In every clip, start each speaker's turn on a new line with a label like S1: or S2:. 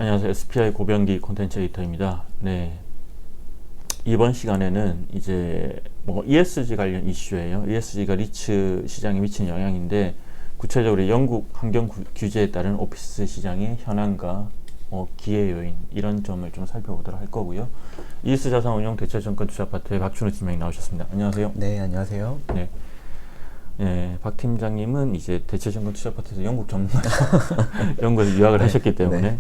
S1: 안녕하세요. SPI 고병기 콘텐츠 에디터입니다. 네. 이번 시간에는 이제 ESG 관련 이슈예요. ESG가 리츠 시장에 미치는 영향인데, 구체적으로 영국 환경 규제에 따른 오피스 시장의 현황과 기회 요인, 이런 점을 좀 살펴보도록 할 거고요. ES 자산운용 대체증권 투자파트의 박준우 팀장님 나오셨습니다. 안녕하세요.
S2: 네, 안녕하세요.
S1: 네. 네, 박 팀장님은 이제 대체증권 투자파트에서 영국 전문가로 영국에서 유학을 하셨기 때문에
S2: 네.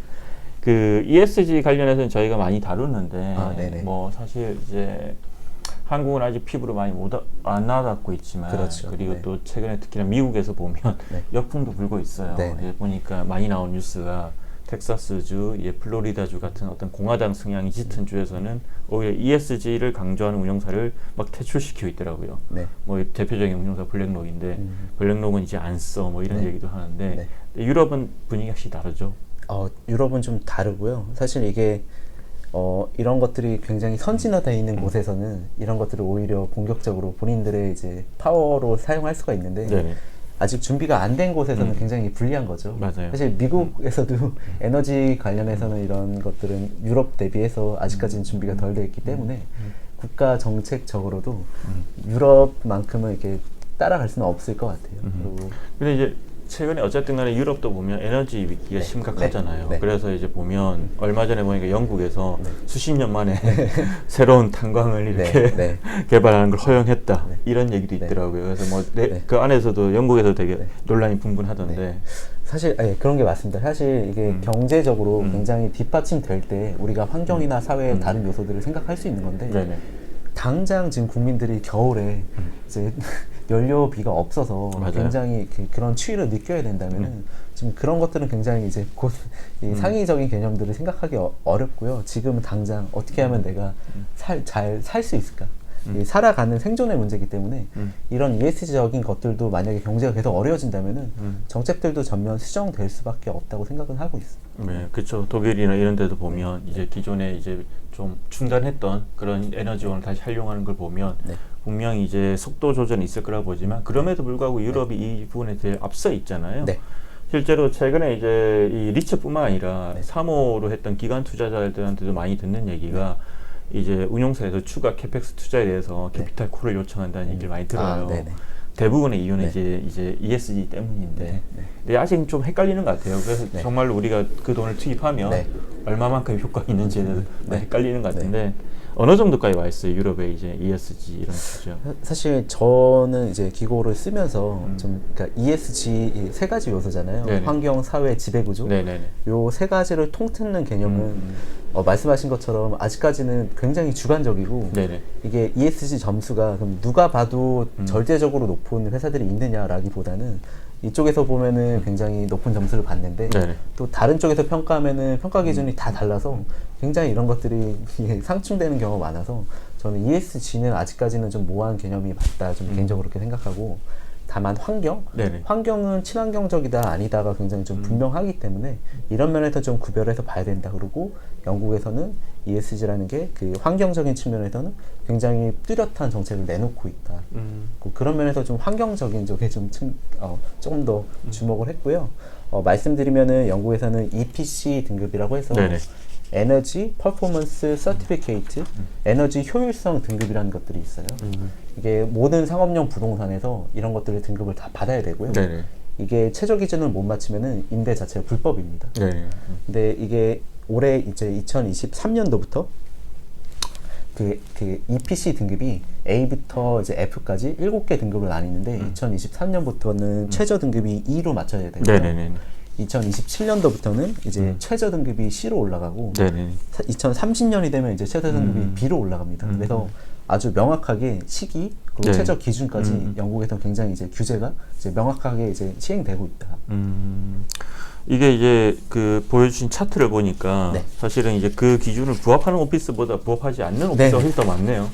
S1: 그 ESG 관련해서는 저희가 많이 다루는데 사실 이제 한국은 아직 피부로 많이 안 와닿고 있지만,
S2: 그렇죠.
S1: 그리고 또 최근에 특히나 미국에서 보면 역풍도 불고 있어요. 보니까 많이 나온 뉴스가 텍사스주, 플로리다주 같은 어떤 공화당 성향이 짙은 주에서는 오히려 ESG를 강조하는 운용사를 막 퇴출시키고 있더라고요. 대표적인 운용사 블랙록인데, 블랙록은 이제 안 써, 이런 얘기도 하는데, 유럽은 분위기 확실히 다르죠.
S2: 유럽은 좀 다르고요. 사실 이게 이런 것들이 굉장히 선진화되어 있는 곳에서는 이런 것들을 오히려 공격적으로 본인들의 이제 파워로 사용할 수가 있는데, 아직 준비가 안 된 곳에서는 굉장히 불리한 거죠.
S1: 맞아요.
S2: 사실 미국에서도 에너지 관련해서는 이런 것들은 유럽 대비해서 아직까지는 준비가 덜 되어 있기 때문에 국가 정책적으로도 유럽만큼은 이렇게 따라갈 수는 없을 것 같아요.
S1: 근데 이제 최근에 어쨌든 간에 유럽도 보면 에너지 위기가 심각하잖아요. 그래서 이제 보면 얼마 전에 보니까 영국에서 수십 년 만에 새로운 탄광을 이렇게 개발하는 걸 허용했다, 이런 얘기도 있더라고요. 그래서 그 안에서도 영국에서 되게 논란이 분분하던데.
S2: 사실 그런 게 맞습니다. 사실 이게 경제적으로 굉장히 뒷받침될 때 우리가 환경이나 사회의 다른 요소들을 생각할 수 있는 건데, 당장 지금 국민들이 겨울에 이제 연료비가 없어서 굉장히 그런 추위를 느껴야 된다면은 지금 그런 것들은 굉장히 이제 곧 상위적인 개념들을 생각하기 어렵고요. 지금은 당장 어떻게 하면 내가 잘 살 수 있을까? 살아가는 생존의 문제이기 때문에 이런 ESG적인 것들도 만약에 경제가 계속 어려워진다면은 정책들도 전면 수정될 수밖에 없다고 생각은 하고 있습니다.
S1: 네, 그렇죠. 독일이나 이런 데도 보면 이제 기존에 이제 좀 중단했던 그런 에너지원을 다시 활용하는 걸 보면 분명히 이제 속도 조절은 있을 거라 보지만, 그럼에도 불구하고 유럽이 이 부분에 대해 앞서 있잖아요. 실제로 최근에 이제 이 리츠뿐만 아니라 3호로 했던 기관 투자자들한테도 많이 듣는 얘기가 이제 운용사에서 추가 캐펙스 투자에 대해서 캐피탈 콜을 요청한다는 얘기를 많이 들어요. 대부분의 이유는 이제 ESG 때문인데, 근데 아직 좀 헷갈리는 것 같아요. 그래서 정말로 우리가 그 돈을 투입하면 얼마만큼 효과가 있는지에 대해서 헷갈리는 것 같은데, 어느 정도까지 와 있어요, 유럽의 이제 ESG 이런 주죠?
S2: 사실 저는 이제 기고를 쓰면서 그러니까 ESG 세 가지 요소잖아요. 환경, 사회, 지배구조. 요 세 가지를 통틀는 개념은 말씀하신 것처럼 아직까지는 굉장히 주관적이고, 이게 ESG 점수가 그럼 누가 봐도 절대적으로 높은 회사들이 있느냐라기보다는 이쪽에서 보면은 굉장히 높은 점수를 받는데, 또 다른 쪽에서 평가하면은 평가 기준이 다 달라서 굉장히 이런 것들이 상충되는 경우가 많아서, 저는 ESG는 아직까지는 좀 모호한 개념이 맞다, 좀 개인적으로 그렇게 생각하고, 다만 환경은 친환경적이다 아니다가 굉장히 좀 분명하기 때문에 이런 면에서 좀 구별해서 봐야 된다. 그리고 영국에서는 ESG라는 게 그 환경적인 측면에서는 굉장히 뚜렷한 정책을 내놓고 있다. 그런 면에서 좀 환경적인 쪽에 조금 더 주목을 했고요. 말씀드리면은 영국에서는 EPC 등급이라고 해서 에너지 퍼포먼스 서티피케이트, 에너지 효율성 등급이라는 것들이 있어요. 이게 모든 상업용 부동산에서 이런 것들을 등급을 다 받아야 되고요. 이게 최저 기준을 못 맞추면은 임대 자체가 불법입니다. 근데 이게 올해 이제 2023년도부터 그 EPC 등급이 A부터 이제 F까지 7개 등급을 나뉘는데 2023년부터는 최저 등급이 E로 맞춰야 되고요. 2027년도부터는 이제 최저 등급이 C로 올라가고 2030년이 되면 이제 최저 등급이 B로 올라갑니다. 그래서 아주 명확하게 시기 그리고 최저 기준까지 영국에서 굉장히 이제 규제가 이제 명확하게 이제 시행되고 있다.
S1: 이게 이제 그 보여주신 차트를 보니까 사실은 이제 그 기준을 부합하는 오피스보다 부합하지 않는 오피스가 훨씬 더 많네요.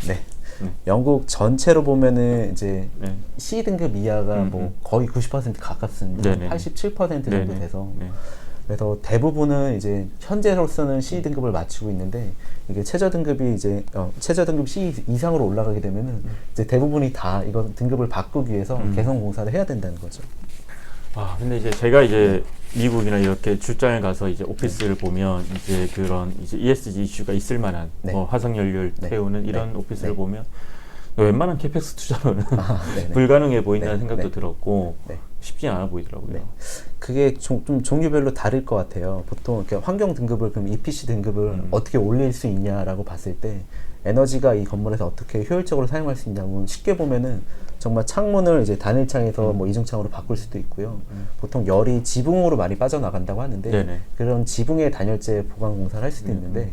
S2: 영국 전체로 보면은 이제 C 등급 이하가 뭐 거의 90% 가깝습니다. 87% 정도 돼서. 그래서 대부분은 이제 현재로서는 C 등급을 맞추고 있는데, 이게 최저 등급이 이제 최저 등급 C 이상으로 올라가게 되면은 이제 대부분이 다 이거 등급을 바꾸기 위해서 개선 공사를 해야 된다는 거죠.
S1: 근데 이제 제가 이제 미국이나 이렇게 출장을 가서 이제 오피스를 보면 이제 그런 이제 ESG 이슈가 있을 만한 뭐 화석연료를 태우는 이런 오피스를 보면 웬만한 캐펙스 투자로는 불가능해 보인다는 생각도 들었고 쉽지 않아 보이더라고요.
S2: 그게 좀 종류별로 다를 것 같아요. 보통 이렇게 환경 등급을 그럼 EPC 등급을 어떻게 올릴 수 있냐라고 봤을 때 에너지가 이 건물에서 어떻게 효율적으로 사용할 수 있냐면 쉽게 보면은 정말 창문을 이제 단일창에서 뭐 이중창으로 바꿀 수도 있고요. 보통 열이 지붕으로 많이 빠져나간다고 하는데 그런 지붕의 단열재 보강 공사를 할 수도 있는데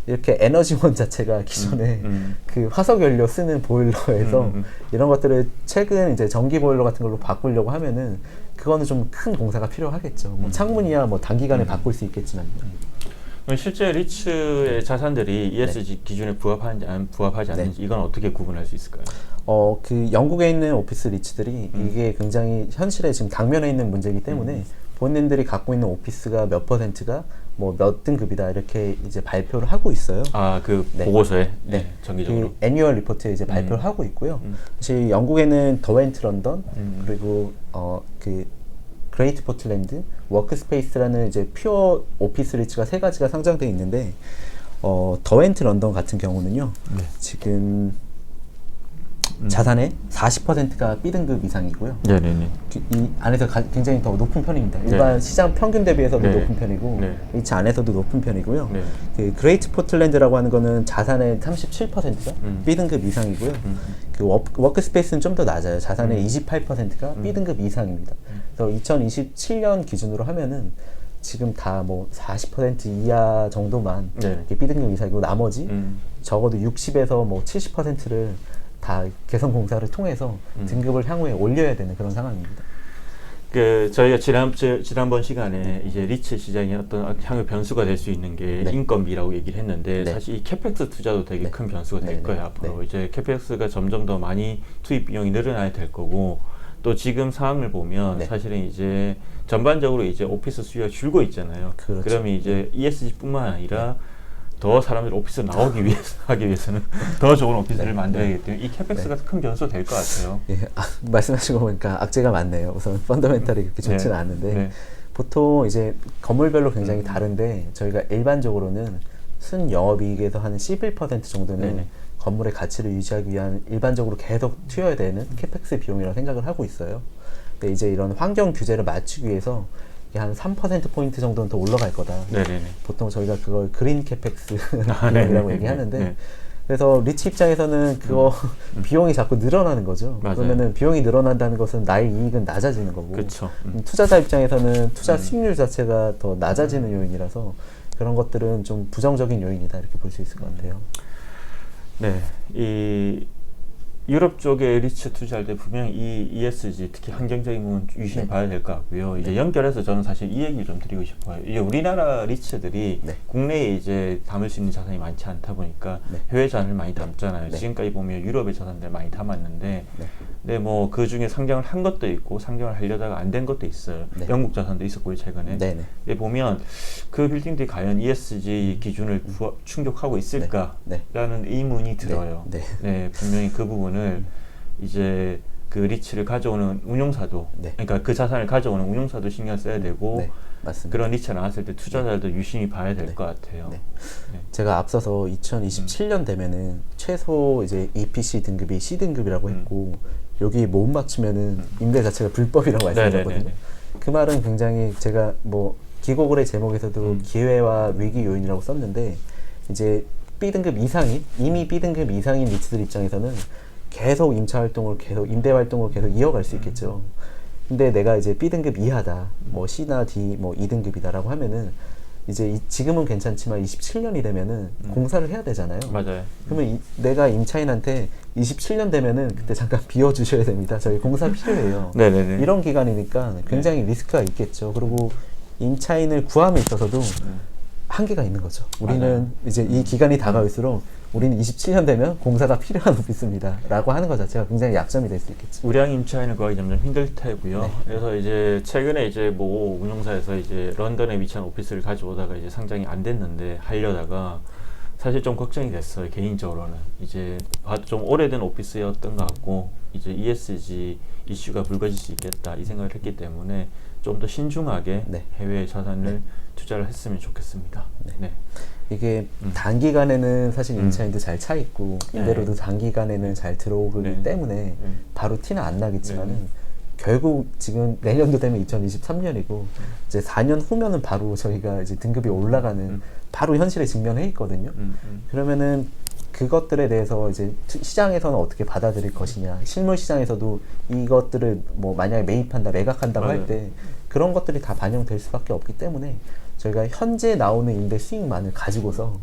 S2: 이렇게 에너지원 자체가 기존에 그 화석 연료 쓰는 보일러에서 이런 것들을 최근 이제 전기 보일러 같은 걸로 바꾸려고 하면은 그거는 좀 큰 공사가 필요하겠죠. 뭐 창문이야 뭐 단기간에 바꿀 수 있겠지만.
S1: 실제 리츠의 자산들이 ESG 기준에 부합하는지 안 부합하지 않는지 이건 어떻게 구분할 수 있을까요?
S2: 그 영국에 있는 오피스 리츠들이 이게 굉장히 현실에 지금 당면에 있는 문제이기 때문에 본인들이 갖고 있는 오피스가 몇 %가 뭐 몇 등급이다 이렇게 이제 발표를 하고 있어요.
S1: 그 보고서에 정기적으로.
S2: 그 애뉴얼 리포트에 이제 발표를 하고 있고요. 사실 영국에는 더웬트 런던 그리고 그 그레이트 포틀랜드, 워크스페이스라는 이제 퓨어 오피스 리츠가 3가지가 상장되어 있는데 더웬트 런던 같은 경우는요. 지금 자산의 40%가 B등급 이상이고요. 이 안에서 굉장히 더 높은 편입니다. 일반 시장 평균 대비해서도 높은 편이고 리츠 안에서도 높은 편이고요. 그 그레이트 포틀랜드라고 하는 거는 자산의 37%가 B등급 이상이고요. 그 워크스페이스는 좀 더 낮아요. 자산의 28%가 B등급 이상입니다. 그래서 2027년 기준으로 하면은 지금 다 뭐 40% 이하 정도만 B등급 이상이고 나머지 적어도 60에서 뭐 70%를 다 개선 공사를 통해서 등급을 향후에 올려야 되는 그런 상황입니다.
S1: 저희가 지난번 시간에 이제 리츠 시장의 어떤 향후 변수가 될 수 있는 게 인건비라고 얘기를 했는데 사실 이 캐펙스 투자도 되게 큰 변수가 될 거예요. 앞으로 이제 캐펙스가 점점 더 많이 투입 비용이 늘어나야 될 거고 또 지금 상황을 보면 사실은 이제 전반적으로 이제 오피스 수요가 줄고 있잖아요. 그러면 이제 ESG뿐만 아니라 더 사람들이 오피스에 하기 위해서는 더 좋은 오피스를 만들어야기 때문에 이 캐펙스가 큰 변수가 될 것 같아요.
S2: 말씀하신 거 보니까 악재가 많네요. 우선 펀더멘탈이 그렇게 좋지는 않은데 보통 이제 건물별로 굉장히 다른데 저희가 일반적으로는 순 영업이익에서 한 11% 정도는 건물의 가치를 유지하기 위한 일반적으로 계속 투여해야 되는 캐펙스 비용이라고 생각을 하고 있어요. 근데 이제 이런 환경 규제를 맞추기 위해서 한 3%포인트 정도는 더 올라갈 거다. 보통 저희가 그걸 그린 캐펙스 비용이라고 얘기하는데 그래서 리츠 입장에서는 그거 비용이 자꾸 늘어나는 거죠. 그러면은 비용이 늘어난다는 것은 나의 이익은 낮아지는 거고 투자자 입장에서는 투자 수익률 자체가 더 낮아지는 요인이라서 그런 것들은 좀 부정적인 요인이다 이렇게 볼 수 있을 것 같아요.
S1: 이 유럽 쪽에 리츠 투자할 때 분명히 이 ESG 특히 환경적인 부분 유심히 봐야 될 것 같고요. 이제 연결해서 저는 사실 이 얘기를 좀 드리고 싶어요. 이제 우리나라 리츠들이 국내에 이제 담을 수 있는 자산이 많지 않다 보니까 해외 자산을 많이 담잖아요. 지금까지 보면 유럽의 자산들 많이 담았는데, 근데 뭐 그 중에 상장을 한 것도 있고 상장을 하려다가 안 된 것도 있어요. 영국 자산도 있었고요 최근에. 근데 보면 그 빌딩들이 과연 ESG 기준을 충족하고 있을까라는 의문이 들어요. 분명히 그 부분 이제 그 리츠를 가져오는 운용사도 그러니까 그 자산을 가져오는 운용사도 신경 써야 되고 그런 리츠가 나왔을 때 투자자들도 유심히 봐야 될 것 같아요.
S2: 제가 앞서서 2027년 되면은 최소 이제 EPC 등급이 C 등급이라고 했고 여기 못 맞추면은 임대 자체가 불법이라고 말씀드렸거든요. 그 말은 굉장히 제가 뭐 기고글의 제목에서도 기회와 위기 요인이라고 썼는데 이제 B등급 이상인 이미 B등급 이상인 리츠들 입장에서는 계속 임차 활동을 계속 임대 활동을 계속 이어갈 수 있겠죠. 근데 내가 이제 B등급 이하다, 뭐 C나 D, 뭐 2등급이다라고 하면은 이제 지금은 괜찮지만 27년이 되면은 공사를 해야 되잖아요. 그러면 내가 임차인한테 27년 되면은 그때 잠깐 비워주셔야 됩니다. 저희 공사 필요해요. 이런 기간이니까 굉장히 리스크가 있겠죠. 그리고 임차인을 구함에 있어서도 한계가 있는 거죠. 우리는 이제 이 기간이 다가올수록 우리는 27년 되면 공사가 필요한 오피스입니다 라고 하는 것 자체가 굉장히 약점이 될 수 있겠죠.
S1: 우량 임차인을 구하기 점점 힘들 테고요. 그래서 이제 최근에 이제 뭐 운용사에서 이제 런던에 위치한 오피스를 가져오다가 이제 상장이 안 됐는데 하려다가 사실 좀 걱정이 됐어요. 개인적으로는 이제 봐도 좀 오래된 오피스였던 것 같고 이제 ESG 이슈가 불거질 수 있겠다 이 생각을 했기 때문에 좀 더 신중하게
S2: 네.
S1: 해외 자산을 투자를 했으면 좋겠습니다. 네.
S2: 이게 단기간에는 사실 임차인도 잘 차 있고 임대료도 단기간에는 잘 들어오기 때문에 바로 티는 안 나겠지만은 결국 지금 내년도 되면 2023년이고 이제 4년 후면은 바로 저희가 이제 등급이 올라가는 바로 현실에 직면해 있거든요. 그러면은 그것들에 대해서 이제 시장에서는 어떻게 받아들일 것이냐, 실물 시장에서도 이것들을 뭐 만약에 매입한다, 매각한다고 할 때 그런 것들이 다 반영될 수밖에 없기 때문에 저희가 현재 나오는 임대 수익만을 가지고서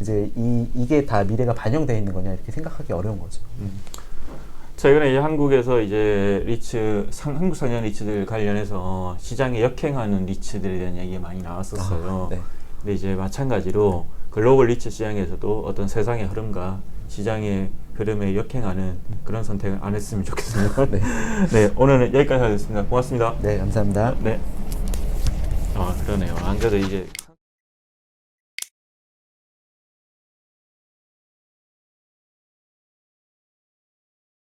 S2: 이제 이게 다 미래가 반영되어 있는 거냐 이렇게 생각하기 어려운 거죠.
S1: 최근에 이제 한국에서 이제 한국 상장 리츠들 관련해서 시장에 역행하는 리츠들에 대한 얘기가 많이 나왔었어요.
S2: 네.
S1: 근데 이제 마찬가지로 글로벌 리츠 시장에서도 어떤 세상의 흐름과 시장의 흐름에 역행하는 그런 선택을 안 했으면 좋겠습니다.
S2: 네.
S1: 네, 오늘은 여기까지 하겠습니다. 고맙습니다.
S2: 네, 감사합니다.
S1: 네. 그러네요. 안 그래도 이제